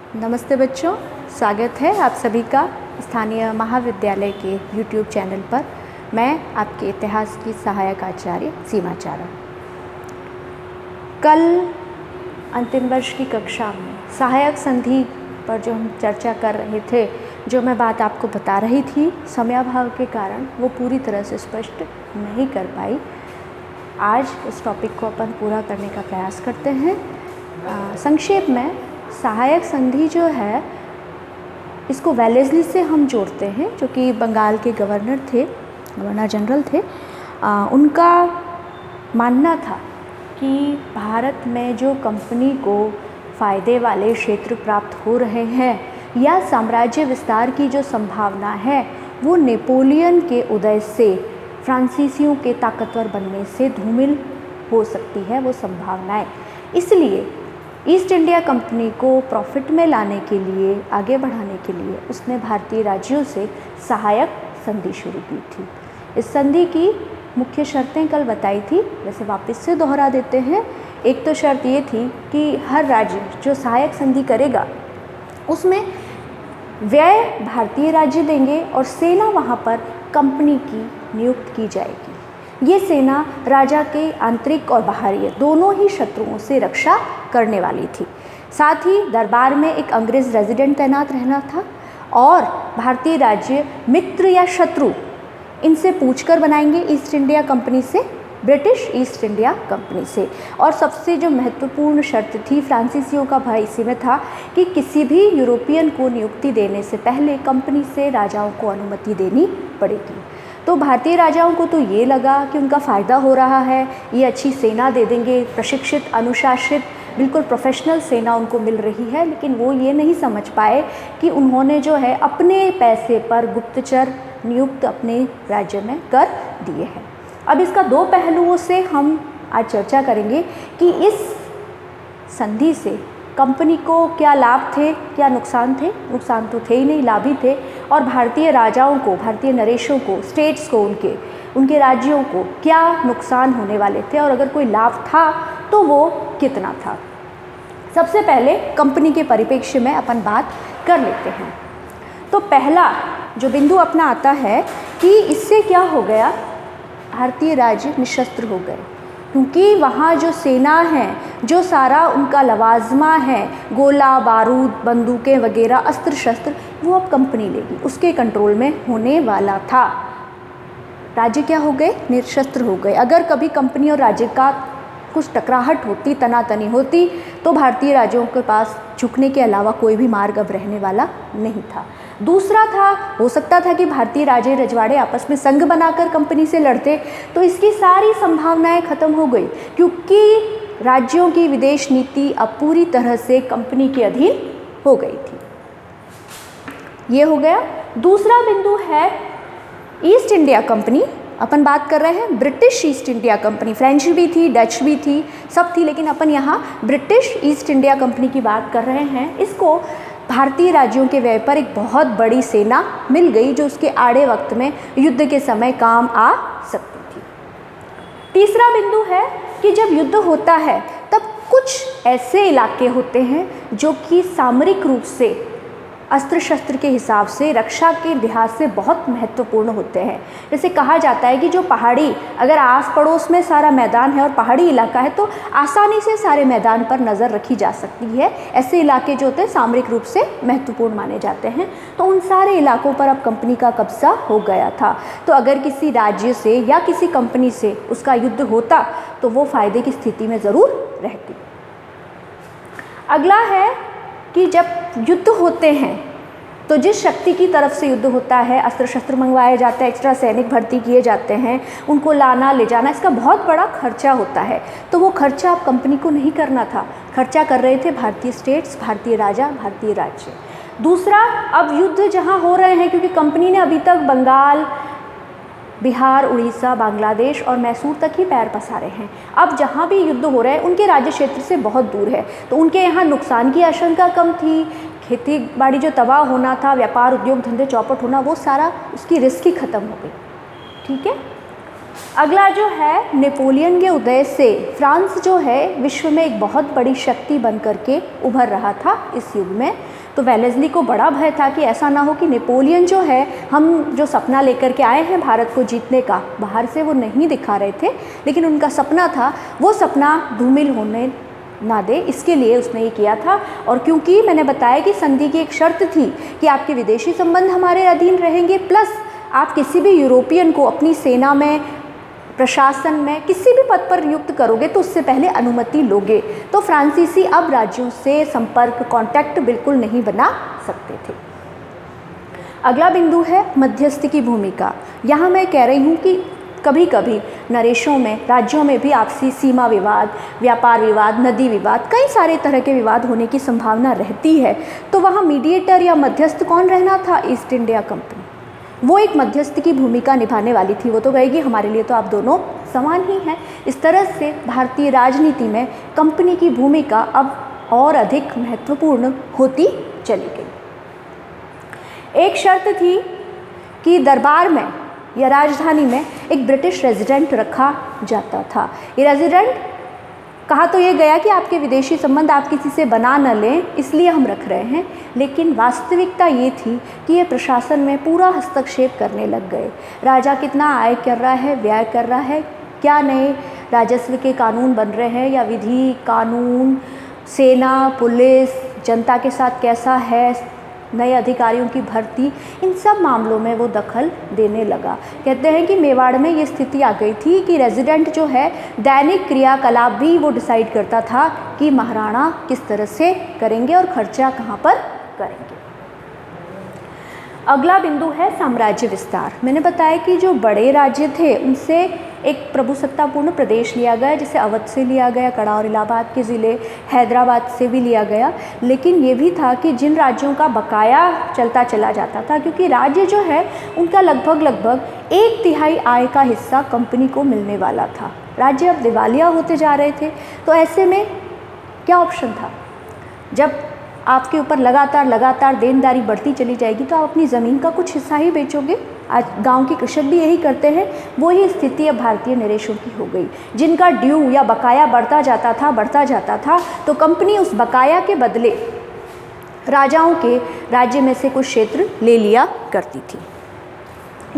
नमस्ते बच्चों, स्वागत है आप सभी का स्थानीय महाविद्यालय के YouTube चैनल पर। मैं आपके इतिहास की सहायक आचार्य सीमा चारा। कल अंतिम वर्ष की कक्षा में सहायक संधि पर जो हम चर्चा कर रहे थे, जो मैं बात आपको बता रही थी, समयाभाव के कारण वो पूरी तरह से स्पष्ट नहीं कर पाई। आज इस टॉपिक को अपन पूरा करने का प्रयास करते हैं। संक्षेप में सहायक संधि जो है, इसको वेलेस्ली से हम जोड़ते हैं, जो कि बंगाल के गवर्नर जनरल थे। उनका मानना था कि भारत में जो कंपनी को फ़ायदे वाले क्षेत्र प्राप्त हो रहे हैं या साम्राज्य विस्तार की जो संभावना है, वो नेपोलियन के उदय से, फ्रांसीसियों के ताकतवर बनने से धूमिल हो सकती है वो संभावनाएं। इसलिए ईस्ट इंडिया कंपनी को प्रॉफिट में लाने के लिए, आगे बढ़ाने के लिए उसने भारतीय राज्यों से सहायक संधि शुरू की थी। इस संधि की मुख्य शर्तें कल बताई थी, वैसे वापस से दोहरा देते हैं। एक तो शर्त ये थी कि हर राज्य जो सहायक संधि करेगा उसमें व्यय भारतीय राज्य देंगे और सेना वहाँ पर कंपनी की नियुक्त की जाएगी। ये सेना राजा के आंतरिक और बाहरी दोनों ही शत्रुओं से रक्षा करने वाली थी। साथ ही दरबार में एक अंग्रेज़ रेजिडेंट तैनात रहना था और भारतीय राज्य मित्र या शत्रु इनसे पूछकर बनाएंगे ईस्ट इंडिया कंपनी से, ब्रिटिश ईस्ट इंडिया कंपनी से। और सबसे जो महत्वपूर्ण शर्त थी, फ्रांसीसियों का भय इसी में था कि किसी भी यूरोपियन को नियुक्ति देने से पहले कंपनी से राजाओं को अनुमति देनी पड़ेगी। तो भारतीय राजाओं को तो ये लगा कि उनका फ़ायदा हो रहा है, ये अच्छी सेना दे देंगे, प्रशिक्षित, अनुशासित, बिल्कुल प्रोफेशनल सेना उनको मिल रही है। लेकिन वो ये नहीं समझ पाए कि उन्होंने जो है अपने पैसे पर गुप्तचर नियुक्त अपने राज्य में कर दिए हैं। अब इसका दो पहलुओं से हम आज चर्चा करेंगे कि इस संधि से कंपनी को क्या लाभ थे, क्या नुकसान थे। नुकसान तो थे ही नहीं, लाभ ही थे। और भारतीय राजाओं को, भारतीय नरेशों को, स्टेट्स को, उनके राज्यों को क्या नुकसान होने वाले थे और अगर कोई लाभ था तो वो कितना था। सबसे पहले कंपनी के परिप्रेक्ष्य में अपन बात कर लेते हैं। तो पहला जो बिंदु अपना आता है कि इससे क्या हो गया, भारतीय राज्य निशस्त्र हो गए, क्योंकि वहाँ जो सेना है, जो सारा उनका लवाजमा है, गोला बारूद, बंदूकें वगैरह, अस्त्र शस्त्र, वो अब कंपनी लेगी, उसके कंट्रोल में होने वाला था। राज्य क्या हो गए, निशस्त्र हो गए। अगर कभी कंपनी और राज्य का कुछ टकराहट होती, तनातनी होती, तो भारतीय राज्यों के पास झुकने के अलावा कोई भी मार्ग अब रहने वाला नहीं था। दूसरा था, हो सकता था कि भारतीय राजे रजवाड़े आपस में संघ बनाकर कंपनी से लड़ते, तो इसकी सारी संभावनाएं खत्म हो गई, क्योंकि राज्यों की विदेश नीति अब पूरी तरह से कंपनी के अधीन हो गई थी। ये हो गया। दूसरा बिंदु है ईस्ट इंडिया कंपनी। अपन बात कर रहे हैं British east India company, French भी थी, डच भी थी, सब थी, लेकिन अपन यहाँ ब्रिटिश ईस्ट इंडिया कंपनी की बात कर रहे हैं। इसको भारतीय राज्यों के व्यय पर एक बहुत बड़ी सेना मिल गई, जो उसके आड़े वक्त में युद्ध के समय काम आ सकती थी। तीसरा बिंदु है कि जब युद्ध होता है तब कुछ ऐसे इलाके होते हैं जो कि सामरिक रूप से, अस्त्र शस्त्र के हिसाब से, रक्षा के लिहाज से बहुत महत्वपूर्ण होते हैं। जैसे कहा जाता है कि जो पहाड़ी, अगर आस पड़ोस में सारा मैदान है और पहाड़ी इलाका है, तो आसानी से सारे मैदान पर नज़र रखी जा सकती है। ऐसे इलाके जो होते हैं सामरिक रूप से महत्वपूर्ण माने जाते हैं। तो उन सारे इलाकों पर अब कंपनी का कब्जा हो गया था। तो अगर किसी राज्य से या किसी कंपनी से उसका युद्ध होता तो वो फ़ायदे की स्थिति में ज़रूर रहती। अगला है कि जब युद्ध होते हैं तो जिस शक्ति की तरफ से युद्ध होता है, अस्त्र शस्त्र मंगवाए जाते हैं, एक्स्ट्रा सैनिक भर्ती किए जाते हैं, उनको लाना ले जाना, इसका बहुत बड़ा खर्चा होता है। तो वो खर्चा अब कंपनी को नहीं करना था, खर्चा कर रहे थे भारतीय स्टेट्स, भारतीय राजा, भारतीय राज्य। दूसरा, अब युद्ध जहाँ हो रहे हैं, क्योंकि कंपनी ने अभी तक बंगाल, बिहार, उड़ीसा, बांग्लादेश और मैसूर तक ही पैर पसारे हैं। अब जहाँ भी युद्ध हो रहे हैं उनके राज्य क्षेत्र से बहुत दूर है, तो उनके यहाँ नुकसान की आशंका कम थी। खेती बाड़ी जो तबाह होना था, व्यापार उद्योग धंधे चौपट होना, वो सारा उसकी रिस्क ही ख़त्म हो गई। ठीक है। अगला जो है, नेपोलियन के उदय से फ्रांस जो है विश्व में एक बहुत बड़ी शक्ति बन करके उभर रहा था इस युग में। तो वेलेस्ली को बड़ा भय था कि ऐसा ना हो कि नेपोलियन जो है, हम जो सपना लेकर के आए हैं भारत को जीतने का, बाहर से वो नहीं दिखा रहे थे, लेकिन उनका सपना था, वो सपना धूमिल होने ना दे, इसके लिए उसने ये किया था। और क्योंकि मैंने बताया कि संधि की एक शर्त थी कि आपके विदेशी संबंध हमारे अधीन रहेंगे, प्लस आप किसी भी यूरोपियन को अपनी सेना में, प्रशासन में, किसी भी पद पर नियुक्त करोगे तो उससे पहले अनुमति लोगे। तो फ्रांसीसी अब राज्यों से संपर्क, कांटेक्ट बिल्कुल नहीं बना सकते थे। अगला बिंदु है मध्यस्थ की भूमिका। यहाँ मैं कह रही हूँ कि कभी कभी नरेशों में, राज्यों में भी आपसी सीमा विवाद, व्यापार विवाद, नदी विवाद, कई सारे तरह के विवाद होने की संभावना रहती है। तो वहाँ मीडिएटर या मध्यस्थ कौन रहना था? East India company. वो एक मध्यस्थ की भूमिका निभाने वाली थी। वो तो कहेगी हमारे लिए तो आप दोनों समान ही हैं। इस तरह से भारतीय राजनीति में कंपनी की भूमिका अब और अधिक महत्वपूर्ण होती चली गई। एक शर्त थी कि दरबार में या राजधानी में एक ब्रिटिश रेजिडेंट रखा जाता था। ये रेजिडेंट, कहा तो ये गया कि आपके विदेशी संबंध आप किसी से बना न लें, इसलिए हम रख रहे हैं, लेकिन वास्तविकता ये थी कि ये प्रशासन में पूरा हस्तक्षेप करने लग गए। राजा कितना आय कर रहा है, व्यय कर रहा है, क्या नए राजस्व के कानून बन रहे हैं या विधि कानून, सेना, पुलिस, जनता के साथ कैसा है, नए अधिकारियों की भर्ती, इन सब मामलों में वो दखल देने लगा। कहते हैं कि मेवाड़ में ये स्थिति आ गई थी कि रेजिडेंट जो है दैनिक क्रियाकलाप भी वो डिसाइड करता था कि महाराणा किस तरह से करेंगे और खर्चा कहाँ पर करेंगे। अगला बिंदु है साम्राज्य विस्तार। मैंने बताया कि जो बड़े राज्य थे उनसे एक प्रभुसत्तापूर्ण प्रदेश लिया गया, जैसे अवध से लिया गया, कड़ा और इलाहाबाद के ज़िले, हैदराबाद से भी लिया गया। लेकिन ये भी था कि जिन राज्यों का बकाया चलता चला जाता था, क्योंकि राज्य जो है उनका लगभग 1/3 आय का हिस्सा कंपनी को मिलने वाला था। राज्य अब दिवालिया होते जा रहे थे, तो ऐसे में क्या ऑप्शन था? जब आपके ऊपर लगातार देनदारी बढ़ती चली जाएगी तो आप अपनी ज़मीन का कुछ हिस्सा ही बेचोगे। आज गांव के कृषक भी यही करते हैं। वही स्थिति अब भारतीय नरेशों की हो गई। जिनका ड्यू या बकाया बढ़ता जाता था, तो कंपनी उस बकाया के बदले राजाओं के राज्य में से कुछ क्षेत्र ले लिया करती थी।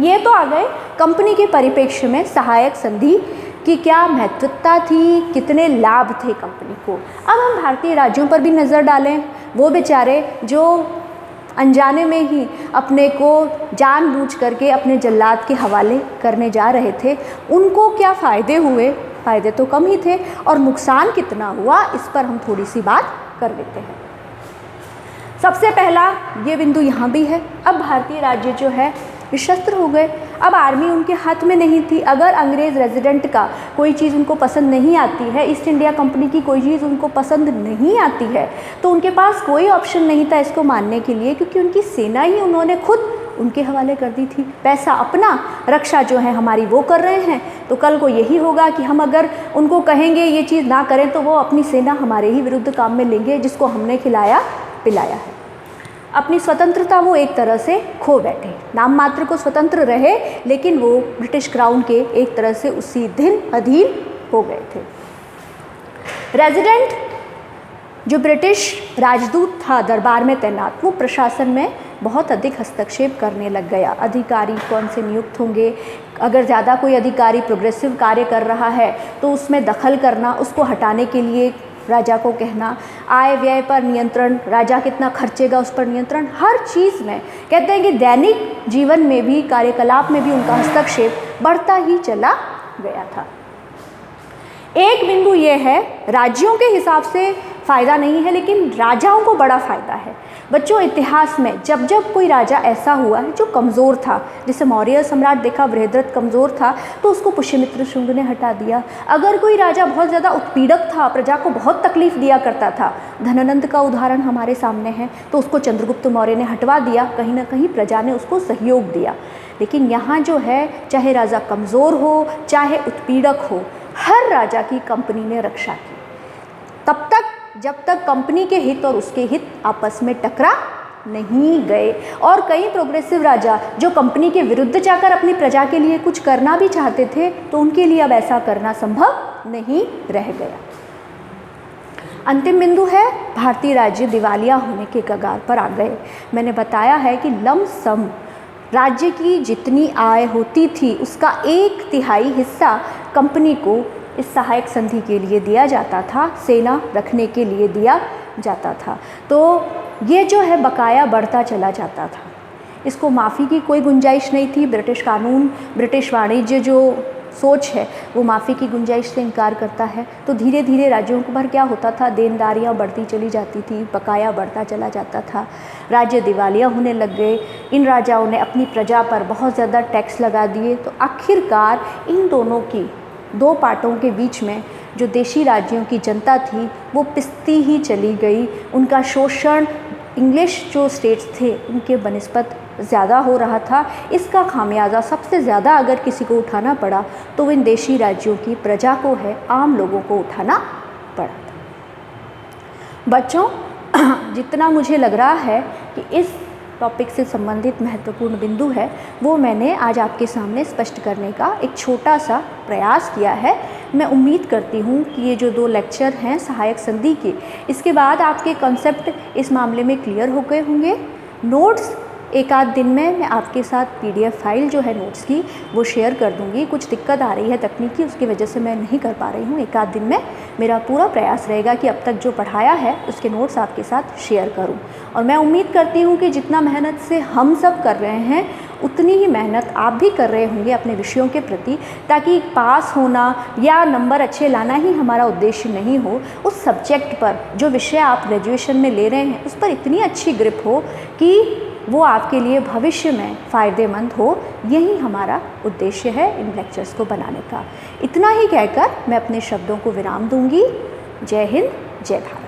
ये तो आ गए कंपनी के परिप्रेक्ष्य में सहायक संधि कि क्या महत्वता थी, कितने लाभ थे कंपनी को। अब हम भारतीय राज्यों पर भी नज़र डालें। वो बेचारे जो अनजाने में ही अपने को जानबूझ करके अपने जल्लाद के हवाले करने जा रहे थे, उनको क्या फ़ायदे हुए? फ़ायदे तो कम ही थे, और नुकसान कितना हुआ, इस पर हम थोड़ी सी बात कर लेते हैं। सबसे पहला ये बिंदु यहाँ भी है। अब भारतीय राज्य जो है निशस्त्र हो गए। अब आर्मी उनके हाथ में नहीं थी। अगर अंग्रेज़ रेजिडेंट का कोई चीज़ उनको पसंद नहीं आती है, ईस्ट इंडिया कंपनी की कोई चीज़ उनको पसंद नहीं आती है, तो उनके पास कोई ऑप्शन नहीं था इसको मानने के लिए, क्योंकि उनकी सेना ही उन्होंने खुद उनके हवाले कर दी थी। पैसा अपना, रक्षा जो है हमारी वो कर रहे हैं। तो कल को यही होगा कि हम अगर उनको कहेंगे ये चीज़ ना करें, तो वो अपनी सेना हमारे ही विरुद्ध काम में लेंगे, जिसको हमने खिलाया पिलाया है। अपनी स्वतंत्रता वो एक तरह से खो बैठे। नाम मात्र को स्वतंत्र रहे, लेकिन वो ब्रिटिश क्राउन के एक तरह से उसी दिन अधीन हो गए थे। रेजिडेंट जो ब्रिटिश राजदूत था दरबार में तैनात, वो प्रशासन में बहुत अधिक हस्तक्षेप करने लग गया। अधिकारी कौन से नियुक्त होंगे, अगर ज़्यादा कोई अधिकारी प्रोग्रेसिव कार्य कर रहा है तो उसमें दखल करना, उसको हटाने के लिए राजा को कहना, आय व्यय पर नियंत्रण, राजा कितना खर्चेगा उस पर नियंत्रण, हर चीज़ में कहते हैं कि दैनिक जीवन में भी, कार्यकलाप में भी उनका हस्तक्षेप बढ़ता ही चला गया था। एक बिंदु ये है, राज्यों के हिसाब से फ़ायदा नहीं है, लेकिन राजाओं को बड़ा फ़ायदा है। बच्चों, इतिहास में जब जब कोई राजा ऐसा हुआ है जो कमज़ोर था, जैसे मौर्य सम्राट देखा, बृहद्रथ कमज़ोर था तो उसको पुष्यमित्र शुंग ने हटा दिया। अगर कोई राजा बहुत ज़्यादा उत्पीड़क था, प्रजा को बहुत तकलीफ़ दिया करता था, धनानंद का उदाहरण हमारे सामने है, तो उसको चंद्रगुप्त मौर्य ने हटवा दिया। कहीं ना कहीं प्रजा ने उसको सहयोग दिया। लेकिन यहाँ जो है, चाहे राजा कमज़ोर हो चाहे उत्पीड़क हो, हर राजा की कंपनी ने रक्षा की, तब तक जब तक कंपनी के हित और उसके हित आपस में टकरा नहीं गए। और कई प्रोग्रेसिव राजा जो कंपनी के विरुद्ध जाकर अपनी प्रजा के लिए कुछ करना भी चाहते थे, तो उनके लिए अब ऐसा करना संभव नहीं रह गया। अंतिम बिंदु है भारतीय राज्य दिवालिया होने के कगार पर आ गए। मैंने बताया है कि लमसम राज्य की जितनी आय होती थी उसका 1/3 हिस्सा कंपनी को इस सहायक संधि के लिए दिया जाता था, सेना रखने के लिए दिया जाता था। तो ये जो है बकाया बढ़ता चला जाता था, इसको माफ़ी की कोई गुंजाइश नहीं थी। ब्रिटिश कानून, ब्रिटिश वाणिज्य जो सोच है वो माफ़ी की गुंजाइश से इनकार करता है। तो धीरे धीरे राज्यों पर क्या होता था, देनदारियाँ बढ़ती चली जाती थी, बकाया बढ़ता चला जाता था, राज्य दिवालिया होने लग गए। इन राजाओं ने अपनी प्रजा पर बहुत ज़्यादा टैक्स लगा दिए। तो आखिरकार इन दोनों की, दो पार्टों के बीच में जो देशी राज्यों की जनता थी वो पिसती ही चली गई। उनका शोषण इंग्लिश जो स्टेट्स थे उनके बनिस्बत ज़्यादा हो रहा था। इसका खामियाजा सबसे ज़्यादा अगर किसी को उठाना पड़ा तो इन देशी राज्यों की प्रजा को है, आम लोगों को उठाना पड़ा। बच्चों, जितना मुझे लग रहा है कि इस टॉपिक से संबंधित महत्वपूर्ण बिंदु है वो मैंने आज आपके सामने स्पष्ट करने का एक छोटा सा प्रयास किया है। मैं उम्मीद करती हूँ कि ये जो 2 लेक्चर हैं सहायक संधि के, इसके बाद आपके कॉन्सेप्ट इस मामले में क्लियर हो गए होंगे। नोट्स एक आध दिन में मैं आपके साथ PDF फाइल जो है नोट्स की वो शेयर कर दूंगी। कुछ दिक्कत आ रही है तकनीकी, उसकी वजह से मैं नहीं कर पा रही हूँ। एक आध दिन में मेरा पूरा प्रयास रहेगा कि अब तक जो पढ़ाया है उसके नोट्स आपके साथ शेयर करूँ। और मैं उम्मीद करती हूँ कि जितना मेहनत से हम सब कर रहे हैं उतनी ही मेहनत आप भी कर रहे होंगे अपने विषयों के प्रति, ताकि पास होना या नंबर अच्छे लाना ही हमारा उद्देश्य नहीं हो। उस सब्जेक्ट पर, जो विषय आप ग्रेजुएशन में ले रहे हैं, उस पर इतनी अच्छी ग्रिप हो कि वो आपके लिए भविष्य में फ़ायदेमंद हो। यही हमारा उद्देश्य है इन लेक्चर्स को बनाने का। इतना ही कहकर मैं अपने शब्दों को विराम दूंगी। जय हिंद, जय भारत।